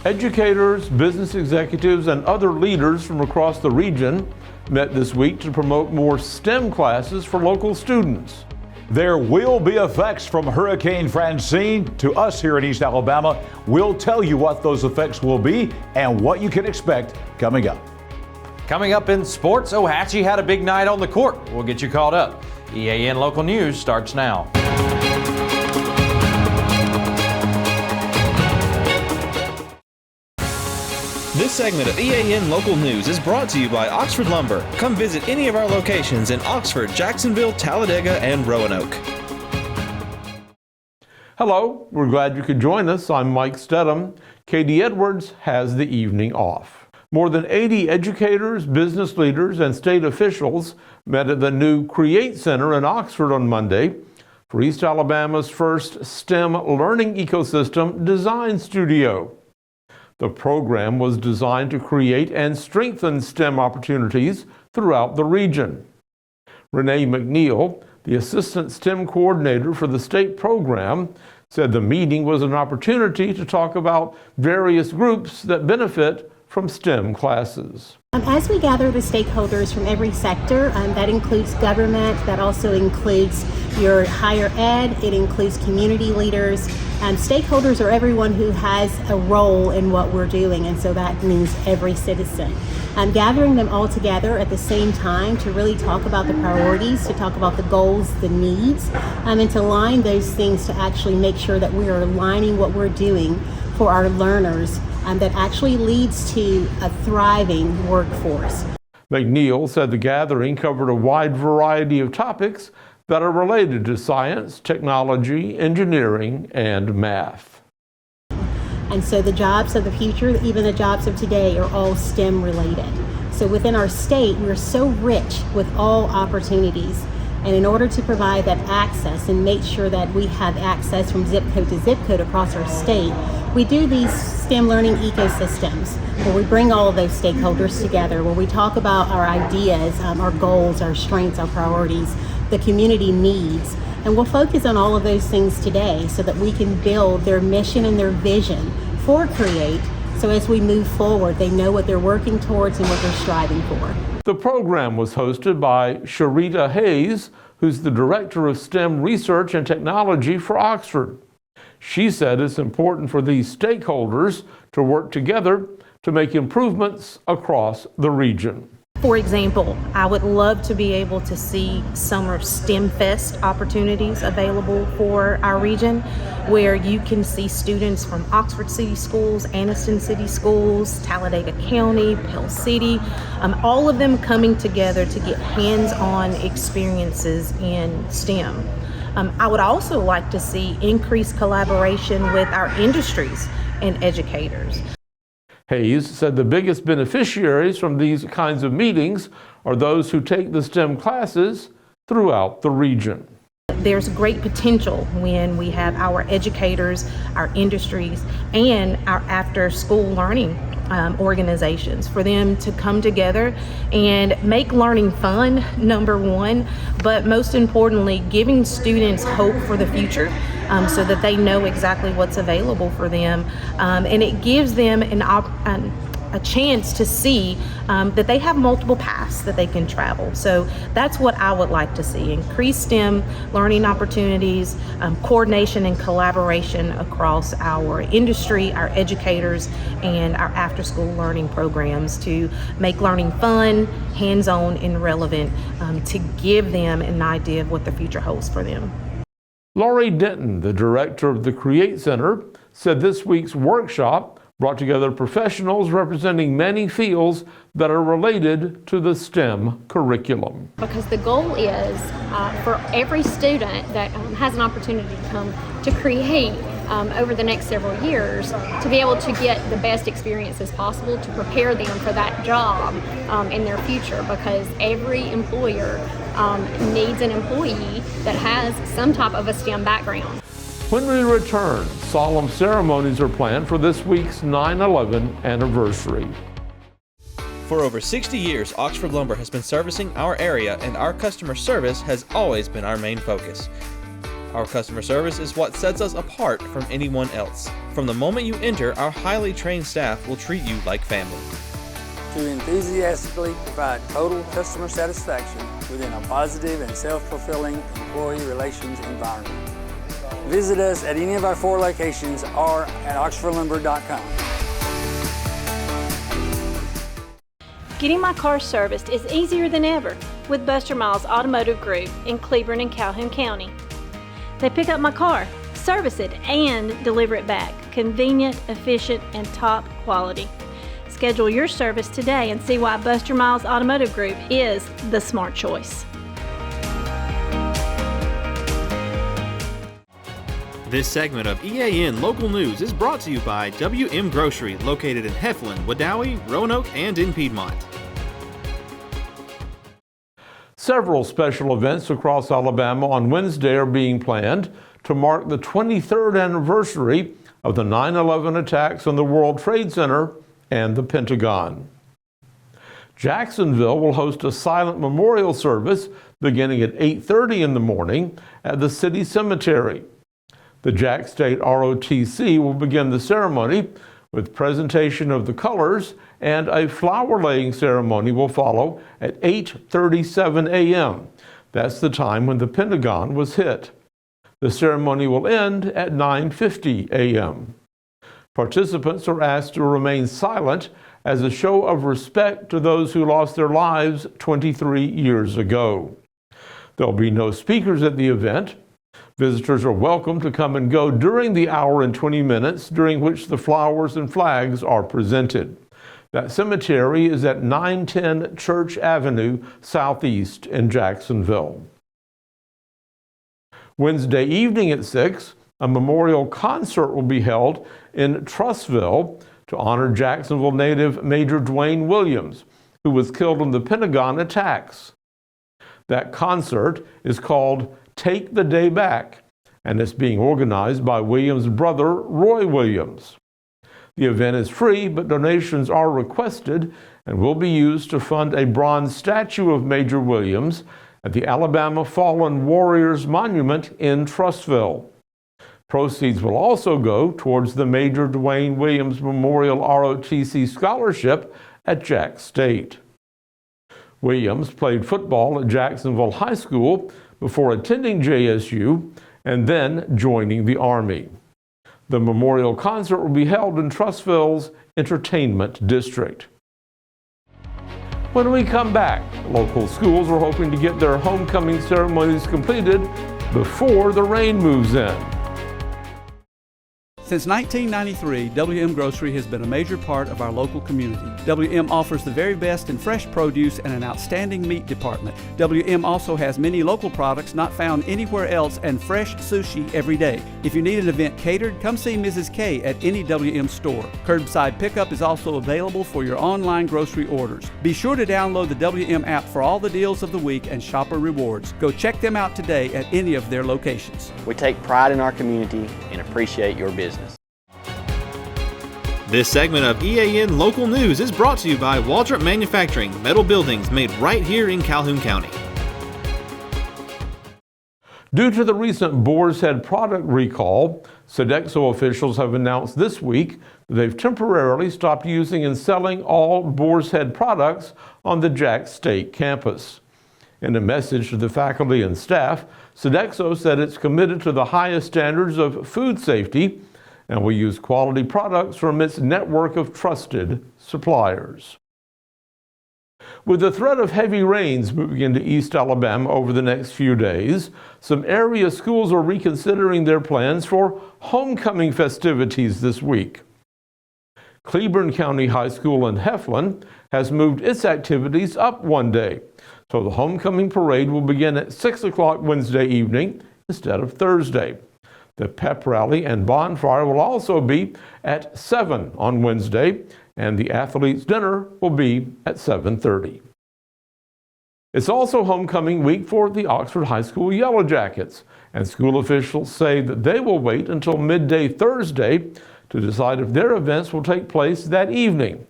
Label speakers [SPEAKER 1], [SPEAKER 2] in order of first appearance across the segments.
[SPEAKER 1] Educators, business executives, and other leaders from across the region met this week to promote more STEM classes for local students.
[SPEAKER 2] There will be effects from Hurricane Francine to us here in East Alabama. We'll tell you what those effects will be and what you can expect coming up.
[SPEAKER 3] Coming up in sports, Ohatchee had a big night on the court. We'll get you caught up. EAN Local News starts now.
[SPEAKER 4] This segment of EAN Local News is brought to you by Oxford Lumber. Come visit any of our locations in Oxford, Jacksonville, Talladega, and Roanoke.
[SPEAKER 1] Hello, we're glad you could join us. I'm Mike Stedham. Katie Edwards has the evening off. More than 80 educators, business leaders, and state officials met at the new Create Center in Oxford on Monday for East Alabama's first STEM learning ecosystem design studio. The program was designed to create and strengthen STEM opportunities throughout the region. Renee McNeil, the Assistant STEM Coordinator for the state program, said the meeting was an opportunity to talk about various groups that benefit from STEM classes.
[SPEAKER 5] As we gather the stakeholders from every sector, that includes government, that also includes your higher ed, it includes community leaders. Stakeholders are everyone who has a role in what we're doing, and so that means every citizen. Gathering them all together at the same time to really talk about the priorities, to talk about the goals, the needs, and to align those things to actually make sure that we are aligning what we're doing for our learners that actually leads to a thriving workforce.
[SPEAKER 1] McNeil said the gathering covered a wide variety of topics that are related to science, technology, engineering, and math.
[SPEAKER 5] And so the jobs of the future, even the jobs of today, are all STEM related. So within our state, we're so rich with all opportunities. And in order to provide that access and make sure that we have access from zip code to zip code across our state, we do these STEM learning ecosystems where we bring all of those stakeholders together, where we talk about our ideas, our goals, our strengths, our priorities, the community needs. And we'll focus on all of those things today so that we can build their mission and their vision for Create. So as we move forward, they know what they're working towards and what they're striving for.
[SPEAKER 1] The program was hosted by Sharita Hayes, who's the Director of STEM Research and Technology for Oxford. She said it's important for these stakeholders to work together to make improvements across the region.
[SPEAKER 6] For example, I would love to be able to see summer STEM Fest opportunities available for our region, where you can see students from Oxford City Schools, Anniston City Schools, Talladega County, Pell City, all of them coming together to get hands-on experiences in STEM. I would also like to see increased collaboration with our industries and educators.
[SPEAKER 1] Hayes said the biggest beneficiaries from these kinds of meetings are those who take the STEM classes throughout the region.
[SPEAKER 6] There's great potential when we have our educators, our industries, and our after-school learning organizations for them to come together and make learning fun, number one, but most importantly, giving students hope for the future so that they know exactly what's available for them. And it gives them a chance to see that they have multiple paths that they can travel. So that's what I would like to see: increased STEM learning opportunities, coordination and collaboration across our industry, our educators, and our after-school learning programs to make learning fun, hands-on, and relevant, to give them an idea of what the future holds for them.
[SPEAKER 1] Laurie Denton, the director of the Create Center, said this week's workshop brought together professionals representing many fields that are related to the STEM curriculum.
[SPEAKER 7] Because the goal is for every student that has an opportunity to come to Create over the next several years to be able to get the best experiences possible to prepare them for that job in their future, because every employer needs an employee that has some type of a STEM background.
[SPEAKER 1] When we return, solemn ceremonies are planned for this week's 9/11 anniversary.
[SPEAKER 4] For over 60 years, Oxford Lumber has been servicing our area, and our customer service has always been our main focus. Our customer service is what sets us apart from anyone else. From the moment you enter, our highly trained staff will treat you like family.
[SPEAKER 8] To enthusiastically provide total customer satisfaction within a positive and self-fulfilling employee relations environment. Visit us at any of our 4 locations or at oxfordlumber.com.
[SPEAKER 9] Getting my car serviced is easier than ever with Buster Miles Automotive Group in Cleburne and Calhoun County. They pick up my car, service it, and deliver it back. Convenient, efficient, and top quality. Schedule your service today and see why Buster Miles Automotive Group is the smart choice.
[SPEAKER 4] This segment of EAN Local News is brought to you by WM Grocery, located in Heflin, Wadowee, Roanoke, and in Piedmont.
[SPEAKER 1] Several special events across Alabama on Wednesday are being planned to mark the 23rd anniversary of the 9/11 attacks on the World Trade Center and the Pentagon. Jacksonville will host a silent memorial service beginning at 8:30 in the morning at the city cemetery. The Jack State ROTC will begin the ceremony with presentation of the colors, and a flower laying ceremony will follow at 8:37 a.m. That's the time when the Pentagon was hit. The ceremony will end at 9:50 a.m. Participants are asked to remain silent as a show of respect to those who lost their lives 23 years ago. There'll be no speakers at the event. Visitors are welcome to come and go during the hour and 20 minutes during which the flowers and flags are presented. That cemetery is at 910 Church Avenue Southeast in Jacksonville. Wednesday evening at 6, a memorial concert will be held in Trussville to honor Jacksonville native Major Dwayne Williams, who was killed in the Pentagon attacks. That concert is called Take the Day Back, and it's being organized by Williams' brother, Roy Williams. The event is free, but donations are requested and will be used to fund a bronze statue of Major Williams at the Alabama Fallen Warriors Monument in Trussville. Proceeds will also go towards the Major Dwayne Williams Memorial ROTC Scholarship at Jack State. Williams played football at Jacksonville High School before attending JSU and then joining the Army. The memorial concert will be held in Trussville's Entertainment District. When we come back, local schools are hoping to get their homecoming ceremonies completed before the rain moves in.
[SPEAKER 10] Since 1993, WM Grocery has been a major part of our local community. WM offers the very best in fresh produce and an outstanding meat department. WM also has many local products not found anywhere else and fresh sushi every day. If you need an event catered, come see Mrs. K at any WM store. Curbside pickup is also available for your online grocery orders. Be sure to download the WM app for all the deals of the week and shopper rewards. Go check them out today at any of their locations.
[SPEAKER 11] We take pride in our community and appreciate your business.
[SPEAKER 4] This segment of EAN Local News is brought to you by Waltrip Manufacturing, metal buildings made right here in Calhoun County.
[SPEAKER 1] Due to the recent Boar's Head product recall, Sodexo officials have announced this week that they've temporarily stopped using and selling all Boar's Head products on the Jack State campus. In a message to the faculty and staff, Sodexo said it's committed to the highest standards of food safety and will use quality products from its network of trusted suppliers. With the threat of heavy rains moving into East Alabama over the next few days, some area schools are reconsidering their plans for homecoming festivities this week. Cleburne County High School in Heflin has moved its activities up one day, so the homecoming parade will begin at 6 o'clock Wednesday evening instead of Thursday. The pep rally and bonfire will also be at 7 on Wednesday, and the athletes' dinner will be at 7:30. It's also homecoming week for the Oxford High School Yellow Jackets, and school officials say that they will wait until midday Thursday to decide if their events will take place that evening.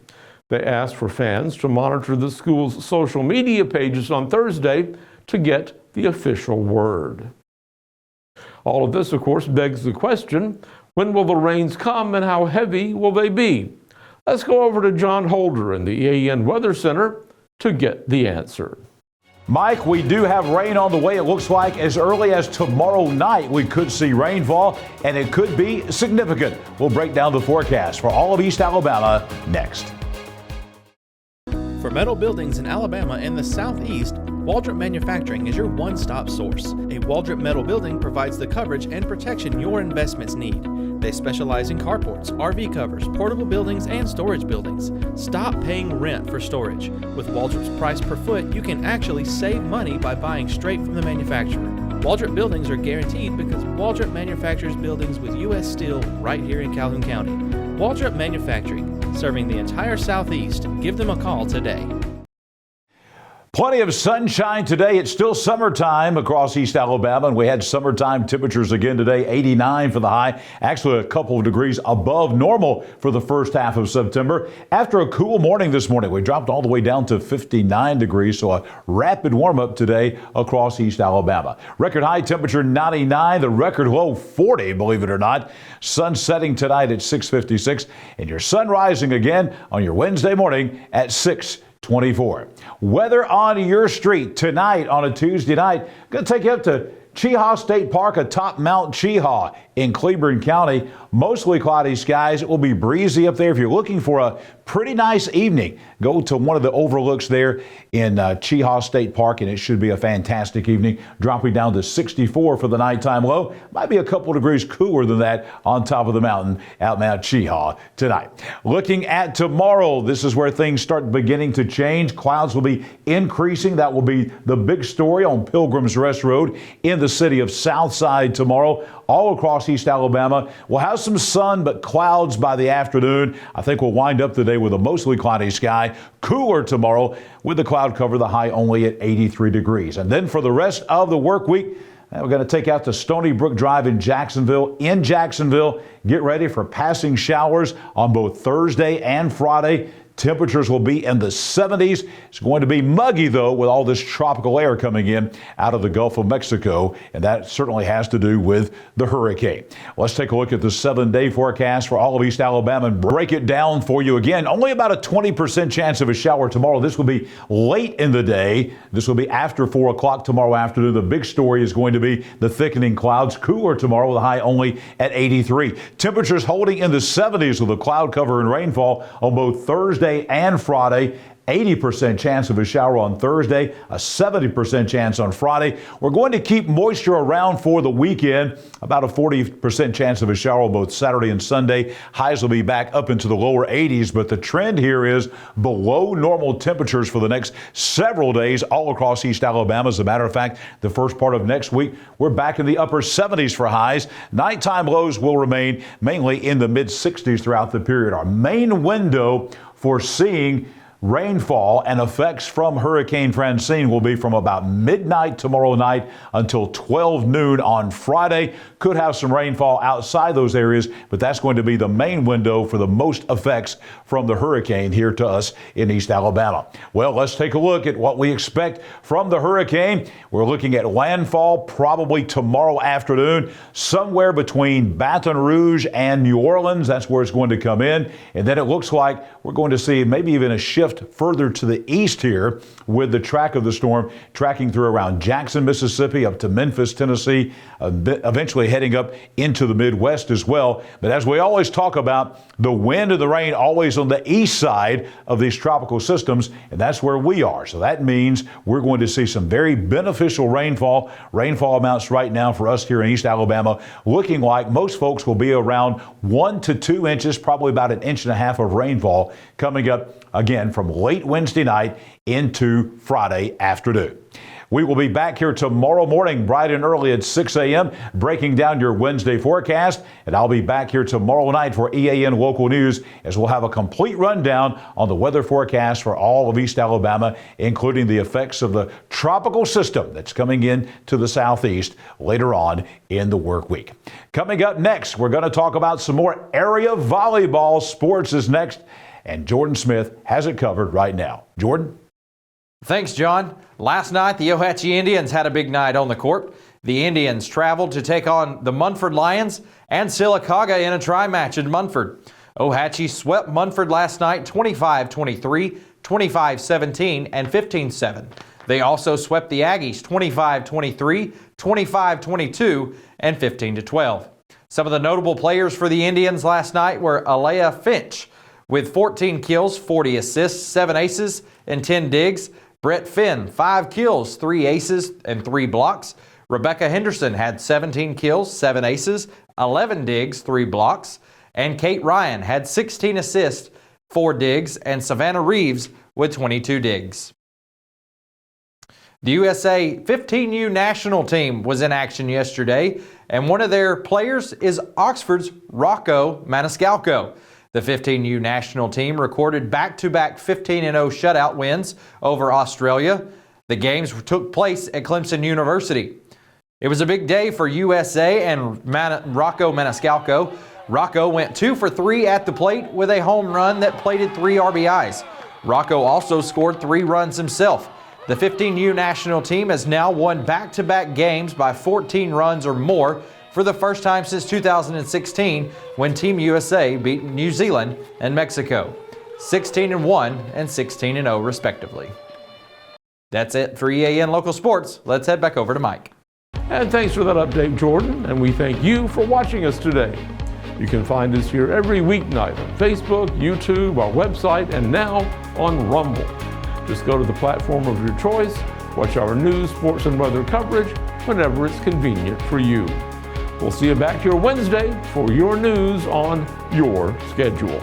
[SPEAKER 1] They asked for fans to monitor the school's social media pages on Thursday to get the official word. All of this, of course, begs the question, when will the rains come and how heavy will they be? Let's go over to John Holder in the EAN Weather Center to get the answer.
[SPEAKER 2] Mike, we do have rain on the way. It looks like as early as tomorrow night we could see rainfall, and it could be significant. We'll break down the forecast for all of East Alabama next.
[SPEAKER 4] For metal buildings in Alabama and the Southeast, Waldrop Manufacturing is your one-stop source. A Waldrop metal building provides the coverage and protection your investments need. They specialize in carports, RV covers, portable buildings, and storage buildings. Stop paying rent for storage. With Waldrop's price per foot, you can actually save money by buying straight from the manufacturer. Waldrop buildings are guaranteed because Waldrop manufactures buildings with U.S. steel right here in Calhoun County. Waldrop Manufacturing, serving the entire Southeast. Give them a call today.
[SPEAKER 2] Plenty of sunshine today. It's still summertime across East Alabama, and we had summertime temperatures again today, 89 for the high, actually a couple of degrees above normal for the first half of September. After a cool morning this morning, we dropped all the way down to 59 degrees, so a rapid warm-up today across East Alabama. Record high temperature 99, the record low 40, believe it or not. Sun setting tonight at 6:56, and your sun rising again on your Wednesday morning at 6:24. Weather on your street tonight on a Tuesday night. Going to take you up to Cheaha State Park atop Mount Cheaha in Cleburne County. Mostly cloudy skies. It will be breezy up there. If you're looking for a pretty nice evening, go to one of the overlooks there in Cheaha State Park, and it should be a fantastic evening. Dropping down to 64 for the nighttime low. Might be a couple degrees cooler than that on top of the mountain at Mount Cheaha tonight. Looking at tomorrow, this is where things start beginning to change. Clouds will be increasing. That will be the big story on Pilgrim's Rest Road in the city of Southside tomorrow. All across East Alabama, we'll have some sun, but clouds by the afternoon. I think we'll wind up the day with a mostly cloudy sky. Cooler tomorrow with the cloud cover, the high only at 83 degrees. And then for the rest of the work week, we're going to take out to Stony Brook Drive in Jacksonville. Get ready for passing showers on both Thursday and Friday. Temperatures will be in the 70s. It's going to be muggy, though, with all this tropical air coming in out of the Gulf of Mexico, and that certainly has to do with the hurricane. Let's take a look at the 7-day forecast for all of East Alabama and break it down for you again. Only about a 20% chance of a shower tomorrow. This will be late in the day. This will be after 4 o'clock tomorrow afternoon. The big story is going to be the thickening clouds. Cooler tomorrow with a high only at 83. Temperatures holding in the 70s with a cloud cover and rainfall on both Thursday and Friday. 80% chance of a shower on Thursday, a 70% chance on Friday. We're going to keep moisture around for the weekend, about a 40% chance of a shower on both Saturday and Sunday. Highs will be back up into the lower 80s, but the trend here is below normal temperatures for the next several days all across East Alabama. As a matter of fact, the first part of next week, we're back in the upper 70s for highs. Nighttime lows will remain mainly in the mid 60s throughout the period. Our main window for seeing rainfall and effects from Hurricane Francine will be from about midnight tomorrow night until 12 noon on Friday. Could have some rainfall outside those areas, but that's going to be the main window for the most effects from the hurricane here to us in East Alabama. Well, let's take a look at what we expect from the hurricane. We're looking at landfall probably tomorrow afternoon, somewhere between Baton Rouge and New Orleans. That's where it's going to come in. And then it looks like we're going to see maybe even a shift further to the east here with the track of the storm tracking through around Jackson, Mississippi, up to Memphis, Tennessee, eventually heading up into the Midwest as well. But as we always talk about, the wind and the rain always on the east side of these tropical systems, and that's where we are. So that means we're going to see some very beneficial rainfall. Rainfall amounts right now for us here in East Alabama looking like most folks will be around 1 to 2 inches, probably about 1.5 inches of rainfall coming up again from late Wednesday night into Friday afternoon. We will be back here tomorrow morning, bright and early at 6 a.m., breaking down your Wednesday forecast. And I'll be back here tomorrow night for EAN Local News as we'll have a complete rundown on the weather forecast for all of East Alabama, including the effects of the tropical system that's coming in to the southeast later on in the work week. Coming up next, we're going to talk about some more area volleyball. Sports is next, and Jordan Smith has it covered right now. Jordan?
[SPEAKER 3] Thanks, John. Last night, the Ohatchee Indians had a big night on the court. The Indians traveled to take on the Munford Lions and Sylacauga in a tri-match in Munford. Ohatchee swept Munford last night 25-23, 25-17, and 15-7. They also swept the Aggies 25-23, 25-22, and 15-12. Some of the notable players for the Indians last night were Alea Finch with 14 kills, 40 assists, 7 aces, and 10 digs. Brett Finn, 5 kills, 3 aces, and 3 blocks. Rebecca Henderson had 17 kills, 7 aces, 11 digs, 3 blocks. And Kate Ryan had 16 assists, 4 digs, and Savannah Reeves with 22 digs. The USA 15U national team was in action yesterday, and one of their players is Oxford's Rocco Maniscalco. The 15U national team recorded back-to-back 15-0 shutout wins over Australia. The games took place at Clemson University. It was a big day for USA and Rocco Maniscalco. Rocco went 2 for 3 at the plate with a home run that plated 3 RBIs. Rocco also scored 3 runs himself. The 15U national team has now won back-to-back games by 14 runs or more for the first time since 2016 when Team USA beat New Zealand and Mexico, 16-1 and 16-0 respectively. That's it for EAN Local Sports. Let's head back over to Mike.
[SPEAKER 1] And thanks for that update, Jordan, and we thank you for watching us today. You can find us here every weeknight on Facebook, YouTube, our website, and now on Rumble. Just go to the platform of your choice, watch our news, sports, and weather coverage whenever it's convenient for you. We'll see you back here Wednesday for your news on your schedule.